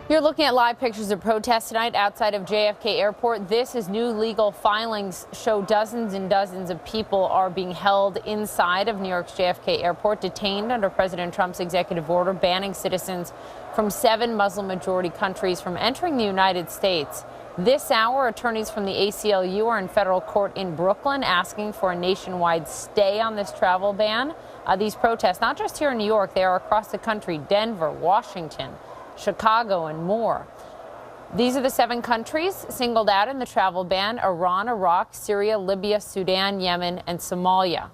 You're looking at live pictures of protests tonight outside of JFK Airport. This is new legal filings show dozens and dozens of people are being held inside of New York's JFK Airport, detained under President Trump's executive order banning citizens from 7 Muslim-majority countries from entering the United States. This hour, attorneys from the ACLU are in federal court in Brooklyn asking for a nationwide stay on this travel ban. These protests, not just here in New York, they are across the country: Denver, Washington, Chicago, and more. These are the 7 countries singled out in the travel ban: Iran, Iraq, Syria, Libya, Sudan, Yemen, and Somalia.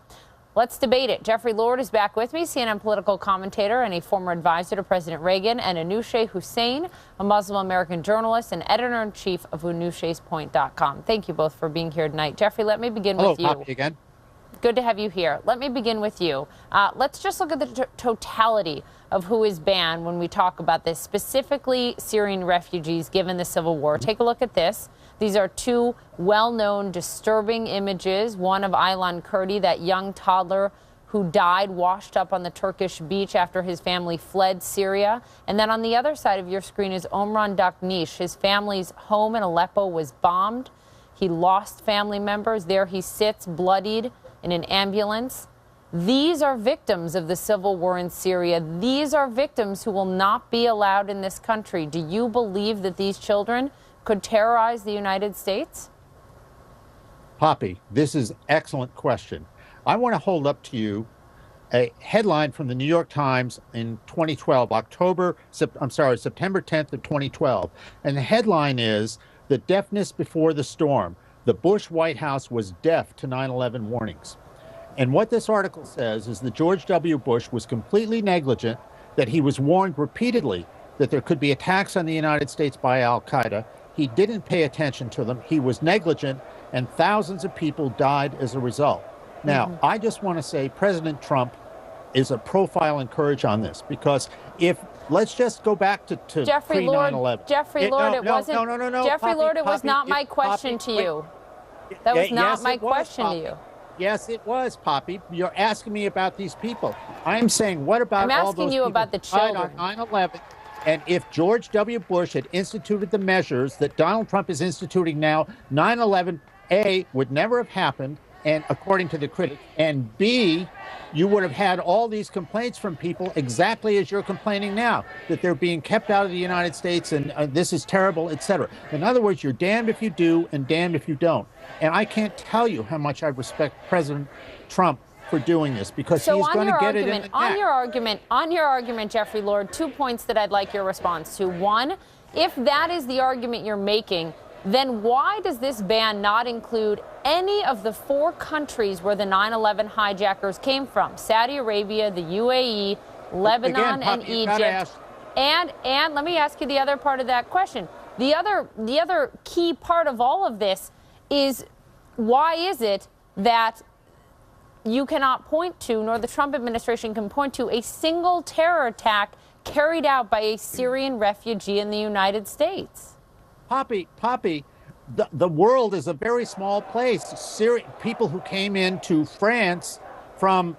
Let's debate it. Jeffrey Lord is back with me, CNN political commentator and a former advisor to President Reagan, and Anousheh Hussain, a Muslim-American journalist and editor-in-chief of Anousheh'sPoint.com. Thank you both for being here tonight. Jeffrey, let me begin with you. Hello, again. Good to have you here. Let me begin with you. Let's just look at the totality of who is banned when we talk about this, specifically Syrian refugees, given the civil war. Take a look at this. These are 2 well-known, disturbing images. One of Aylan Kurdi, that young toddler who died washed up on the Turkish beach after his family fled Syria. And then on the other side of your screen is Omran Daknish. His family's home in Aleppo was bombed. He lost family members. There he sits, bloodied, in an ambulance. These are victims of the civil war in Syria. These are victims who will not be allowed in this country. Do you believe that these children could terrorize the United States? Poppy, this is an excellent question. I want to hold up to you a headline from the New York Times in 2012, September 10th of 2012. And the headline is, "The Deafness Before the Storm. The Bush White House was deaf to 9/11 warnings." And what this article says is that George W. Bush was completely negligent, that he was warned repeatedly that there could be attacks on the United States by al-Qaeda. He didn't pay attention to them. He was negligent, and thousands of people died as a result. Now, I just want to say President Trump is a profile in courage on this, because let's just go back to pre-9/11. Jeffrey Lord, it wasn't. Jeffrey Lord, it was not my question to you. That was not my question to you. Yes, it was, Poppy. You're asking me about these people. I'm saying, what about all those people? I'm asking you about the children. On 9/11, and if George W. Bush had instituted the measures that Donald Trump is instituting now, 9/11, A, would never have happened, and according to the critic, and B, you would have had all these complaints from people exactly as you're complaining now, that they're being kept out of the United States and this is terrible, etc. In other words, you're damned if you do and damned if you don't. And I can't tell you how much I respect President Trump for doing this, because he's going to get it in the neck. On your argument, Jeffrey Lord, 2 points that I'd like your response to. One, if that is the argument you're making, then why does this ban not include any of the 4 countries where the 9/11 hijackers came from? Saudi Arabia, the UAE, Lebanon, and Egypt. And let me ask you the other part of that question. The other key part of all of this is, why is it that you cannot point to, nor the Trump administration can point to, a single terror attack carried out by a Syrian refugee in the United States? Poppy, the world is a very small place. People who came into France from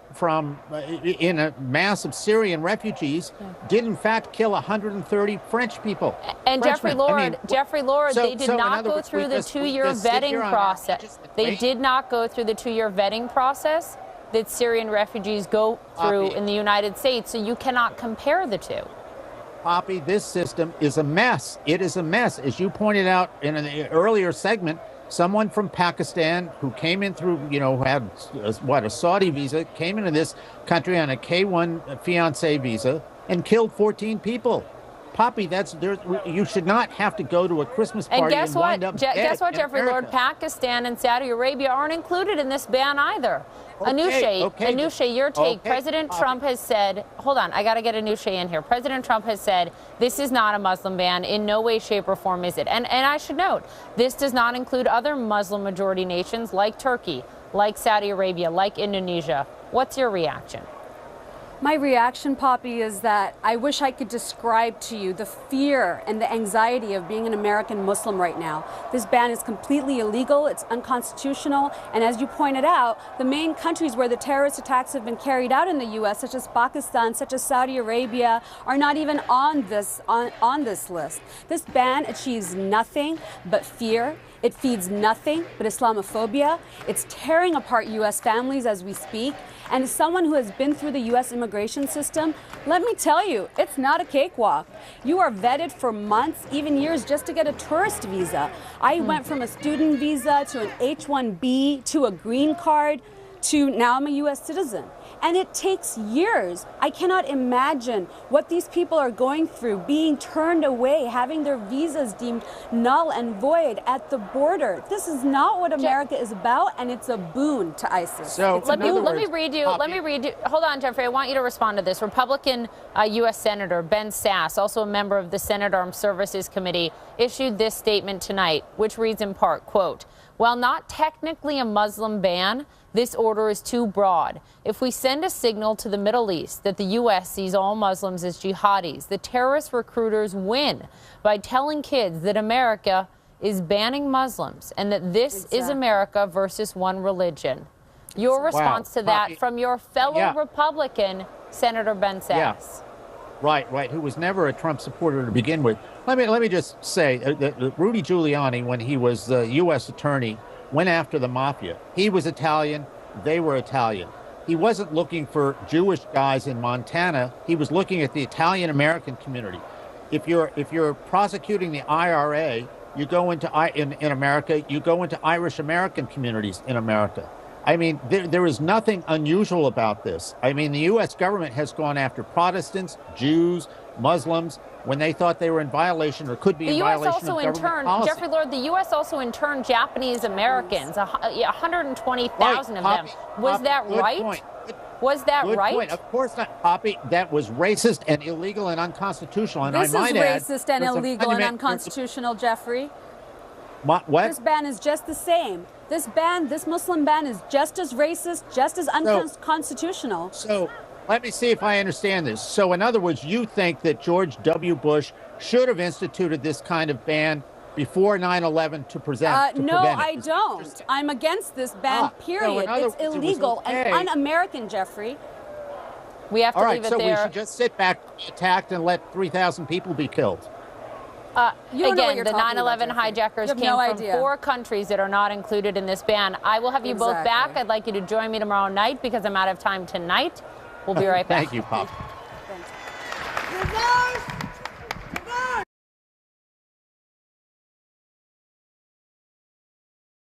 in a mass of Syrian refugees did in fact kill 130 French people. And Jeffrey Lord, they did not go through the 2-year vetting process. They did not go through the 2-year vetting process that Syrian refugees go through in the United States. So you cannot compare the two. Poppy, this system is a mess. It is a mess. As you pointed out in an earlier segment, someone from Pakistan who came in through, who had a Saudi visa, came into this country on a K-1 fiancé visa and killed 14 people. Poppy, you should not have to go to a Christmas party and guess what? Wind up Guess what, Jeffrey Lord? Pakistan and Saudi Arabia aren't included in this ban either. Anousheh, your take. President Trump has said, hold on, I got to get Anousheh in here. President Trump has said this is not a Muslim ban. In no way, shape, or form is it. And I should note, this does not include other Muslim majority nations like Turkey, like Saudi Arabia, like Indonesia. What's your reaction? My reaction, Poppy, is that I wish I could describe to you the fear and the anxiety of being an American Muslim right now. This ban is completely illegal, it's unconstitutional, and as you pointed out, the main countries where the terrorist attacks have been carried out in the U.S., such as Pakistan, such as Saudi Arabia, are not even on this list. This ban achieves nothing but fear. It feeds nothing but Islamophobia. It's tearing apart U.S. families as we speak. And as someone who has been through the U.S. immigration system, let me tell you, it's not a cakewalk. You are vetted for months, even years, just to get a tourist visa. I went from a student visa to an H-1B to a green card to now I'm a U.S. citizen. And it takes years. I cannot imagine what these people are going through, being turned away, having their visas deemed null and void at the border. This is not what America is about, and it's a boon to ISIS. So let me read you. Hold on, Jeffrey. I want you to respond to this. Republican U.S. Senator Ben Sasse, also a member of the Senate Armed Services Committee, issued this statement tonight, which reads in part, quote, "While not technically a Muslim ban, this order is too broad. If we send a signal to the Middle East that the U.S. sees all Muslims as jihadis, the terrorist recruiters win by telling kids that America is banning Muslims and that this is America versus one religion." Your response to that from your fellow Republican, Senator Ben Sasse. Yeah. Right, who was never a Trump supporter to begin with. Let me just say that Rudy Giuliani, when he was U.S. attorney, went after the mafia. He was Italian, they were Italian. He wasn't looking for Jewish guys in Montana. He was looking at the Italian American community. If you're prosecuting the IRA, you go into in America, you go into Irish American communities in America. I mean, there is nothing unusual about this. I mean, the U.S. government has gone after Protestants, Jews, Muslims, when they thought they were in violation or could be in violation of government policy. Jeffrey Lord, the U.S. also interned Japanese Americans, 120,000 of them. Was that right? Was that right? Point. Of course not, Poppy. That was racist and illegal and unconstitutional. And this is racist and illegal and unconstitutional, Jeffrey. What? This ban is just the same. This Muslim ban is just as racist, just as unconstitutional. So let me see if I understand this. So in other words, you think that George W. Bush should have instituted this kind of ban before 9/11 to prevent No, I don't. I'm against this ban, period. It's illegal and un-American, Jeffrey. We have to leave it there. All right, so we should just sit back, attacked, and let 3,000 people be killed. Again, the 9/11 hijackers came from 4 countries that are not included in this ban. I will have you both back. I'd like you to join me tomorrow night because I'm out of time tonight. We'll be right back. Thank you, Pop.